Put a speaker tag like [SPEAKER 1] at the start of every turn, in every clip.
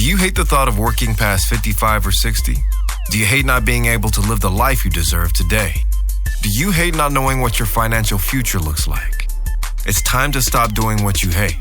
[SPEAKER 1] you hate the thought of working past 55 or 60? Do you hate not being able to live the life you deserve today? Do you hate not knowing what your financial future looks like? It's time to stop doing what you hate.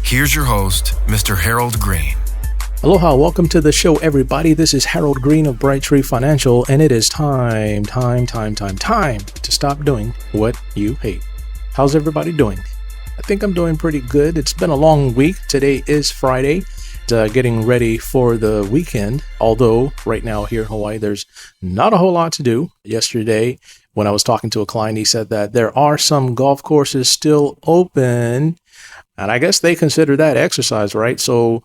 [SPEAKER 1] Here's your host, Mr. Harold Green.
[SPEAKER 2] Aloha, welcome to the show, everybody. This is Harold Green of Brightree Financial, and it is time to stop doing what you hate. How's everybody doing? I think I'm doing pretty good. It's been a long week. Today is Friday. Getting ready for the weekend, although right now here in Hawaii, there's not a whole lot to do. Yesterday, when I was talking to a client, he said that there are some golf courses still open, and I guess they consider that exercise, right? So,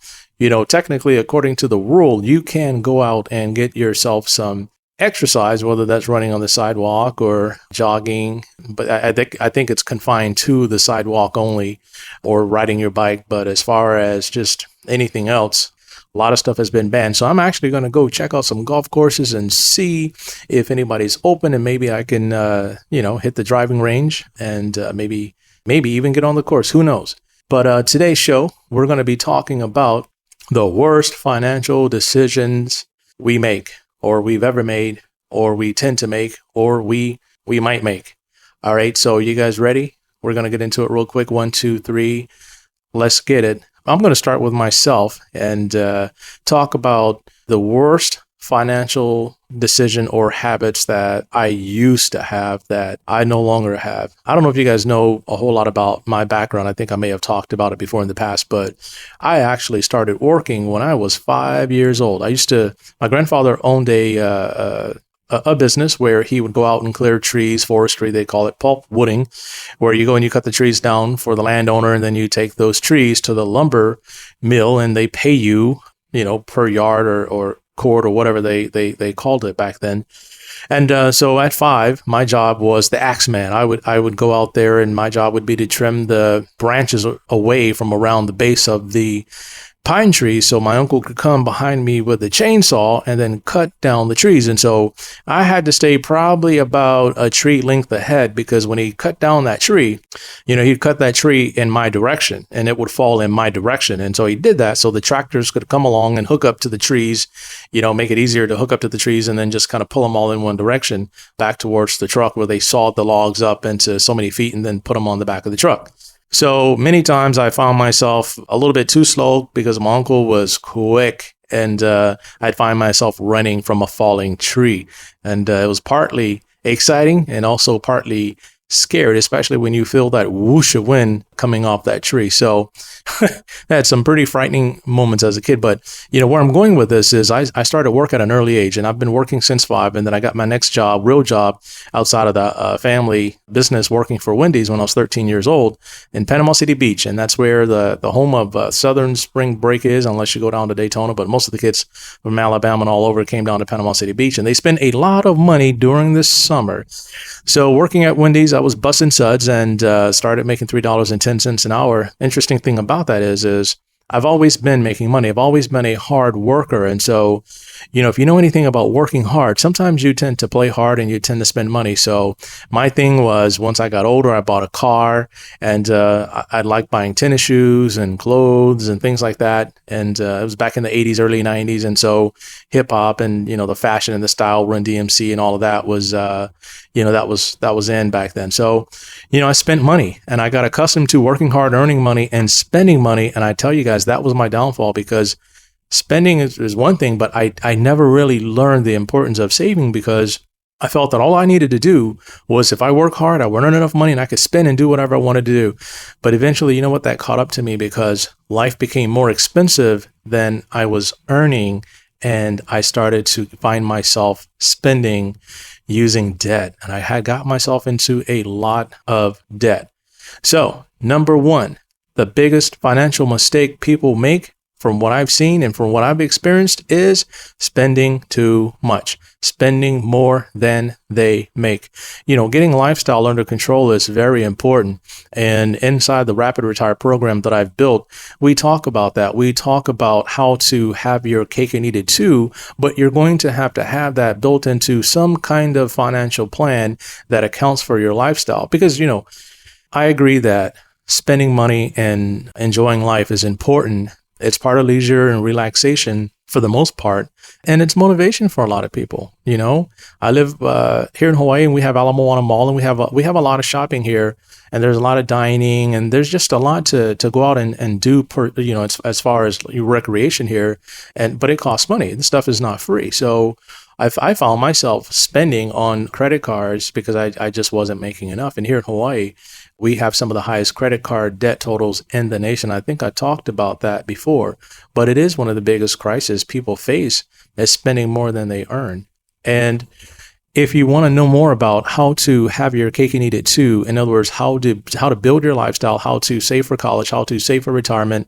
[SPEAKER 2] technically, according to the rule, you can go out and get yourself some exercise, whether that's running on the sidewalk or jogging, but I think it's confined to the sidewalk only, or riding your bike. But as far as just anything else, a lot of stuff has been banned. So I'm actually going to go check out some golf courses and see if anybody's open, and maybe I can, hit the driving range and maybe even get on the course. Who knows? But today's show, we're going to be talking about the worst financial decisions we make, or we've ever made, or we tend to make, or we might make. All right, so you guys ready? We're going to get into it real quick. 1, 2, 3. Let's get it. I'm going to start with myself and talk about the worst financial decision or habits that I used to have that I no longer have. I don't know if you guys know a whole lot about my background. I think I may have talked about it before in the past, but I actually started working when I was 5 years old. My grandfather owned a business where he would go out and clear trees, forestry, they call it pulp wooding, where you go and you cut the trees down for the landowner, and then you take those trees to the lumber mill and they pay you, per yard or cord or whatever they called it back then. And so at 5, my job was the axe man. I would go out there, and my job would be to trim the branches away from around the base of the pine trees, so my uncle could come behind me with a chainsaw and then cut down the trees. And so I had to stay probably about a tree length ahead, because when he cut down that tree, he'd cut that tree in my direction and it would fall in my direction. And so he did that so the tractors could come along and hook up to the trees, make it easier to hook up to the trees, and then just kind of pull them all in one direction back towards the truck, where they sawed the logs up into so many feet and then put them on the back of the truck. So many times I found myself a little bit too slow because my uncle was quick, and I'd find myself running from a falling tree. And it was partly exciting and also partly scared, especially when you feel that whoosh of wind coming off that tree. So I had some pretty frightening moments as a kid. But, where I'm going with this is I started work at an early age, and I've been working since 5. And then I got my next job, real job, outside of the family business, working for Wendy's when I was 13 years old in Panama City Beach. And that's where the home of Southern Spring Break is, unless you go down to Daytona. But most of the kids from Alabama and all over came down to Panama City Beach, and they spend a lot of money during the summer. So working at Wendy's, I was busting suds and started making $3.10 an hour. Interesting thing about that is I've always been making money. I've always been a hard worker. And so, if you know anything about working hard, sometimes you tend to play hard and you tend to spend money. So my thing was, once I got older, I bought a car, and I liked buying tennis shoes and clothes and things like that. And it was back in the 80s, early 90s. And so hip hop and, the fashion and the style, Run DMC and all of that was, that was in back then. So, I spent money, and I got accustomed to working hard, earning money, and spending money. And I tell you guys, that was my downfall, because spending is one thing, but I never really learned the importance of saving, because I felt that all I needed to do was, if I work hard, I would earn enough money and I could spend and do whatever I wanted to do. But eventually, that caught up to me, because life became more expensive than I was earning, and I started to find myself spending using debt. And I had got myself into a lot of debt. So, number 1, the biggest financial mistake people make, from what I've seen and from what I've experienced, is spending too much, spending more than they make. Getting lifestyle under control is very important. And inside the Rapid Retire program that I've built, we talk about that. We talk about how to have your cake and eat it too, but you're going to have that built into some kind of financial plan that accounts for your lifestyle. Because, I agree that spending money and enjoying life is important It's part of leisure and relaxation for the most part. And it's motivation for a lot of people. I live here in Hawaii, and we have Ala Moana Mall, and we have a lot of shopping here, and there's a lot of dining, and there's just a lot to go out and do as far as recreation here. But it costs money. The stuff is not free. So I found myself spending on credit cards because I just wasn't making enough. And here in Hawaii, we have some of the highest credit card debt totals in the nation. I think I talked about that before, but it is one of the biggest crises people face, is spending more than they earn. And if you want to know more about how to have your cake and eat it too, in other words, how to build your lifestyle, how to save for college, how to save for retirement,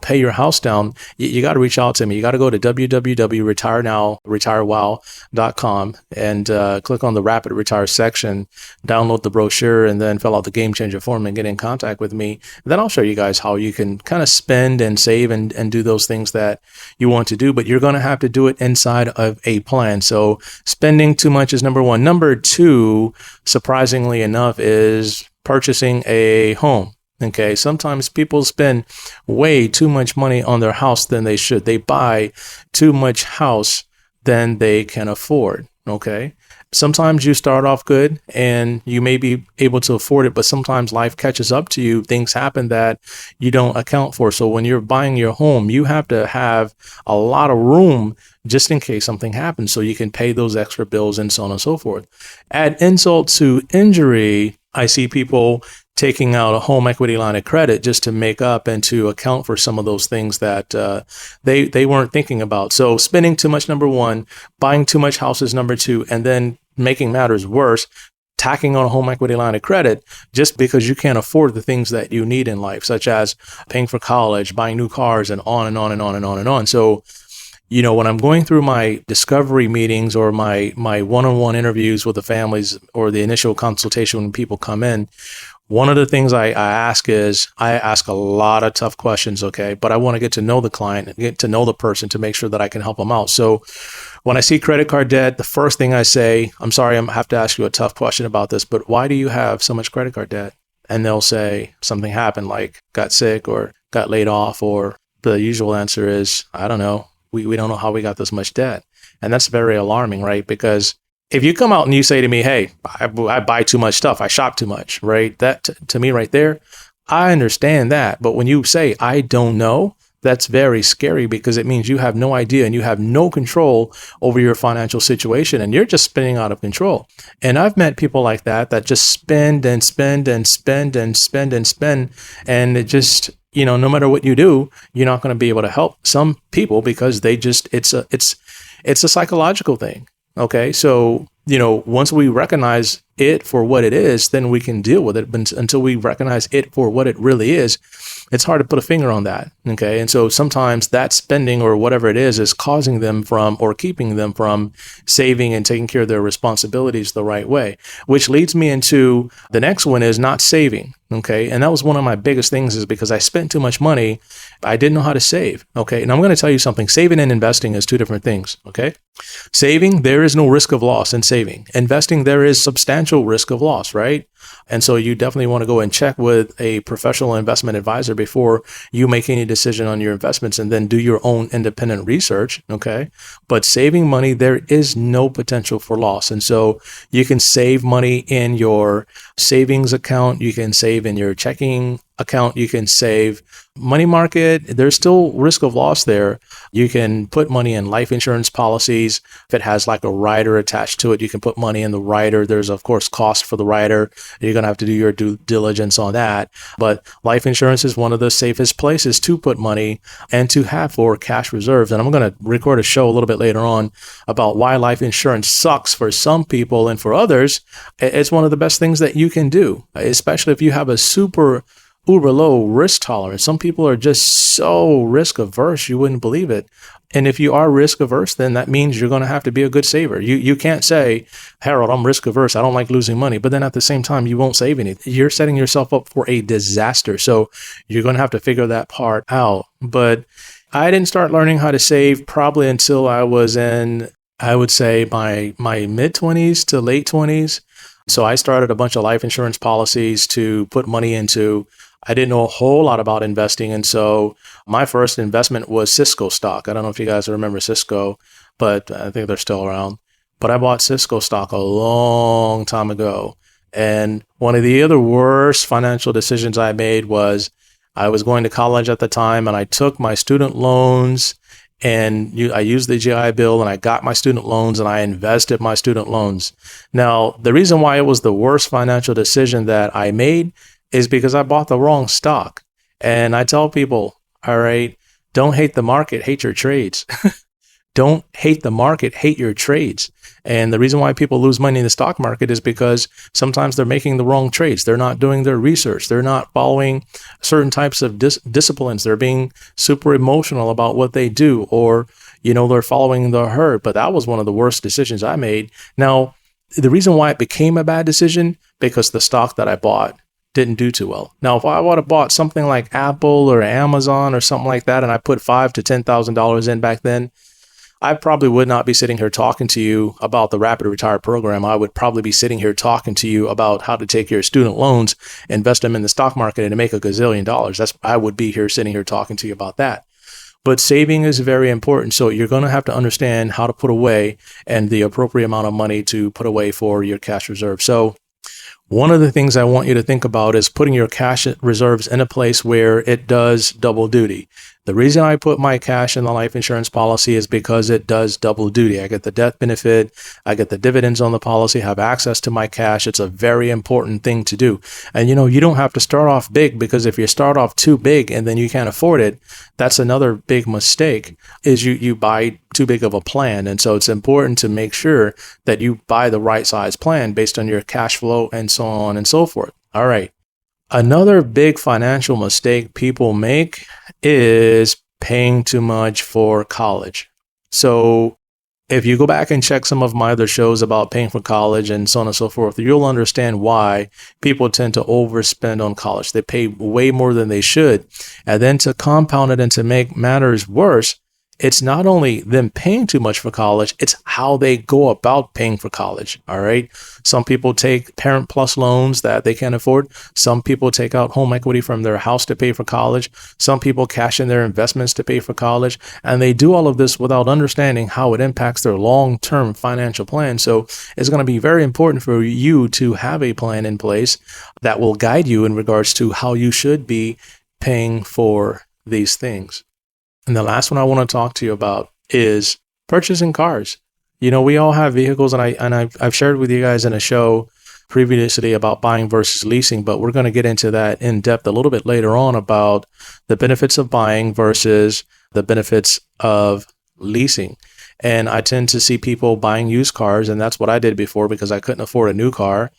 [SPEAKER 2] pay your house down, you got to reach out to me. You got to go to www.retirewow.com and click on the Rapid Retire section, download the brochure, and then fill out the Game Changer form and get in contact with me. Then I'll show you guys how you can kind of spend and save and do those things that you want to do, but you're going to have to do it inside of a plan. So spending too much is number one. Number two, surprisingly enough, is purchasing a home. Okay. Sometimes people spend way too much money on their house than they should. They buy too much house than they can afford. Okay. Sometimes you start off good and you may be able to afford it, but sometimes life catches up to you. Things happen that you don't account for. So when you're buying your home, you have to have a lot of room just in case something happens so you can pay those extra bills and so on and so forth. Add insult to injury, I see people taking out a home equity line of credit just to make up and to account for some of those things that they weren't thinking about. So spending too much, number one, buying too much houses, number two, and then making matters worse, tacking on a home equity line of credit just because you can't afford the things that you need in life, such as paying for college, buying new cars, and on and on and on and on and on. So when I'm going through my discovery meetings or my one-on-one interviews with the families or the initial consultation when people come in, one of the things I ask is I ask a lot of tough questions, okay? But I want to get to know the client and get to know the person to make sure that I can help them out. So when I see credit card debt, the first thing I say, I'm sorry, I have to ask you a tough question about this, but why do you have so much credit card debt? And they'll say something happened, like got sick or got laid off, or the usual answer is, I don't know. We don't know how we got this much debt. And that's very alarming, right? Because if you come out and you say to me, hey, I buy too much stuff, I shop too much, right? That to me right there, I understand that. But when you say, I don't know, that's very scary because it means you have no idea and you have no control over your financial situation and you're just spinning out of control. And I've met people like that just spend and spend and spend and spend and spend. And it just, no matter what you do, you're not going to be able to help some people because it's a psychological thing. Okay. So, once we recognize it for what it is, then we can deal with it. But until we recognize it for what it really is, it's hard to put a finger on that. Okay. And so sometimes that spending or whatever it is causing them from or keeping them from saving and taking care of their responsibilities the right way, which leads me into the next one is not saving. Okay. And that was one of my biggest things is because I spent too much money. I didn't know how to save. Okay. And I'm going to tell you something. Saving and investing is two different things. Okay. Saving, there is no risk of loss in saving. Investing, there is substantial risk of loss, right? And so you definitely want to go and check with a professional investment advisor before you make any decision on your investments and then do your own independent research. Okay. But saving money, there is no potential for loss. And so you can save money in your savings account. You can save in your checking account. You can save money market. There's still risk of loss there. You can put money in life insurance policies. If it has like a rider attached to it, you can put money in the rider. There's of course cost for the rider. You're going to have to do your due diligence on that. But life insurance is one of the safest places to put money and to have for cash reserves. And I'm going to record a show a little bit later on about why life insurance sucks for some people and for others. It's one of the best things that you can do, especially if you have a super uber low risk tolerance. Some people are just so risk averse, you wouldn't believe it. And if you are risk averse, then that means you're going to have to be a good saver. You can't say, Harold, I'm risk averse, I don't like losing money. But then at the same time, you won't save anything. You're setting yourself up for a disaster. So you're going to have to figure that part out. But I didn't start learning how to save probably until I was in, I would say, my mid-20s to late 20s. So I started a bunch of life insurance policies to put money into. I didn't know a whole lot about investing. And so my first investment was Cisco stock. I don't know if you guys remember Cisco, but I think they're still around. But I bought Cisco stock a long time ago. And one of the other worst financial decisions I made was I was going to college at the time, and I took my student loans and I used the GI Bill, and I got my student loans, and I invested my student loans. Now, the reason why it was the worst financial decision that I made is because I bought the wrong stock. And I tell people, all right, don't hate the market, hate your trades. Don't hate the market, hate your trades. And the reason why people lose money in the stock market is because sometimes they're making the wrong trades. They're not doing their research. They're not following certain types of disciplines. They're being super emotional about what they do, or, they're following the herd. But that was one of the worst decisions I made. Now, the reason why it became a bad decision, because the stock that I bought didn't do too well. Now, if I would have bought something like Apple or Amazon or something like that, and I put $5,000 to $10,000 in back then, I probably would not be sitting here talking to you about the Rapid Retire program. I would probably be sitting here talking to you about how to take your student loans, invest them in the stock market, and make $1 gazillion. I would be here sitting here talking to you about that. But saving is very important. So you're going to have to understand how to put away and the appropriate amount of money to put away for your cash reserve. So one of the things I want you to think about is putting your cash reserves in a place where it does double duty. The reason I put my cash in the life insurance policy is because it does double duty. I get the death benefit, I get the dividends on the policy, have access to my cash. It's a very important thing to do. And you don't have to start off big, because if you start off too big and then you can't afford it, that's another big mistake, is you buy too big of a plan. And so it's important to make sure that you buy the right size plan based on your cash flow and so on and so forth. All right. Another big financial mistake people make is paying too much for college. So if you go back and check some of my other shows about paying for college and so on and so forth, you'll understand why people tend to overspend on college. They pay way more than they should. And then to compound it and to make matters worse, it's not only them paying too much for college, it's how they go about paying for college. All right. Some people take Parent Plus loans that they can't afford. Some people take out home equity from their house to pay for college. Some people cash in their investments to pay for college. And they do all of this without understanding how it impacts their long-term financial plan. So it's going to be very important for you to have a plan in place that will guide you in regards to how you should be paying for these things. And the last one I want to talk to you about is purchasing cars. We all have vehicles, and I've shared with you guys in a show previously about buying versus leasing, but we're going to get into that in depth a little bit later on about the benefits of buying versus the benefits of leasing. And I tend to see people buying used cars, and that's what I did before because I couldn't afford a new car.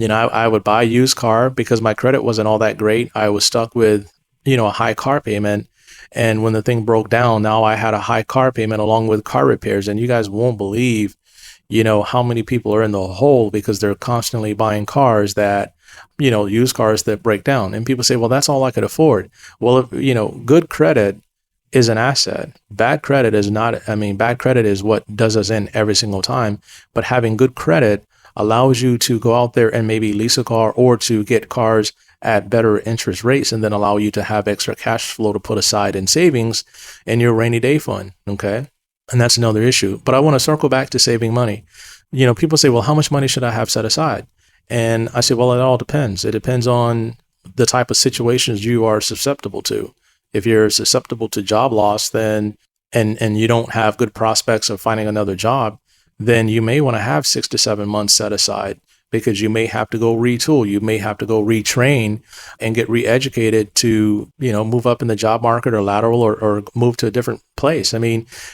[SPEAKER 2] I would buy a used car because my credit wasn't all that great. I was stuck with, a high car payment. And when the thing broke down, now I had a high car payment along with car repairs. And you guys won't believe, how many people are in the hole because they're constantly buying cars that, used cars that break down. And people say, well, that's all I could afford. Well, good credit is an asset. Bad credit is not. Bad credit is what does us in every single time. But having good credit allows you to go out there and maybe lease a car or to get cars at better interest rates, and then allow you to have extra cash flow to put aside in savings in your rainy day fund. Okay. And that's another issue. But I want to circle back to saving money. People say, well, how much money should I have set aside? And I say, well, it all depends. It depends on the type of situations you are susceptible to. If you're susceptible to job loss, then and you don't have good prospects of finding another job, then you may want to have 6 to 7 months set aside, because you may have to go retool, you may have to go retrain and get re-educated to, move up in the job market or lateral or move to a different place.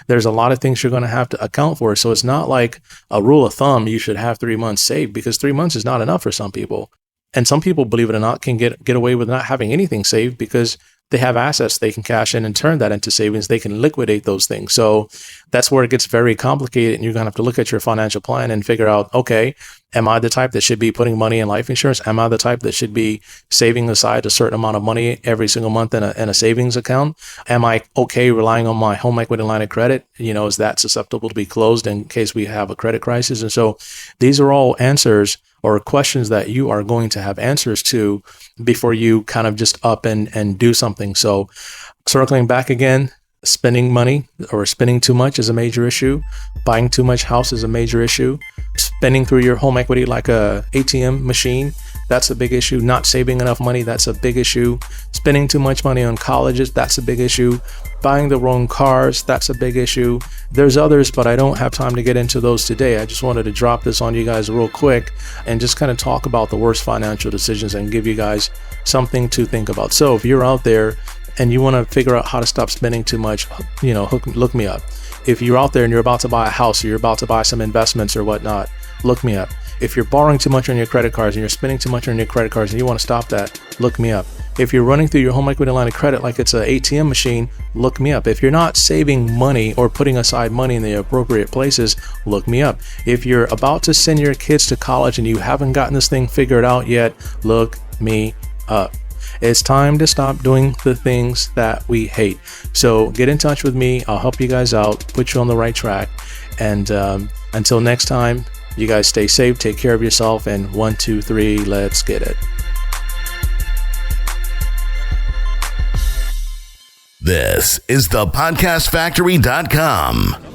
[SPEAKER 2] There's a lot of things you're going to have to account for. So it's not like a rule of thumb, you should have 3 months saved, because 3 months is not enough for some people. And some people, believe it or not, can get away with not having anything saved because they have assets they can cash in and turn that into savings. They can liquidate those things. So that's where it gets very complicated. And you're going to have to look at your financial plan and figure out, okay, am I the type that should be putting money in life insurance? Am I the type that should be saving aside a certain amount of money every single month in a savings account? Am I okay relying on my home equity line of credit? Is that susceptible to be closed in case we have a credit crisis? And so these are all answers or questions that you are going to have answers to before you kind of just up and do something. So circling back again, spending money or spending too much is a major issue. Buying too much house is a major issue. Spending through your home equity like a ATM machine, that's a big issue. Not saving enough money, that's a big issue. Spending too much money on colleges, that's a big issue. Buying the wrong cars, that's a big issue. There's others, but I don't have time to get into those today. I just wanted to drop this on you guys real quick and just kind of talk about the worst financial decisions and give you guys something to think about. So if you're out there and you want to figure out how to stop spending too much, look me up. If you're out there and you're about to buy a house or you're about to buy some investments or whatnot, look me up. If you're borrowing too much on your credit cards and you're spending too much on your credit cards and you want to stop that, look me up. If you're running through your home equity line of credit like it's an ATM machine, look me up. If you're not saving money or putting aside money in the appropriate places, look me up. If you're about to send your kids to college and you haven't gotten this thing figured out yet, look me up. It's time to stop doing the things that we hate. So get in touch with me. I'll help you guys out, put you on the right track. And until next time, you guys stay safe, take care of yourself, and 1, 2, 3, let's get it.
[SPEAKER 3] This is thepodcastfactory.com.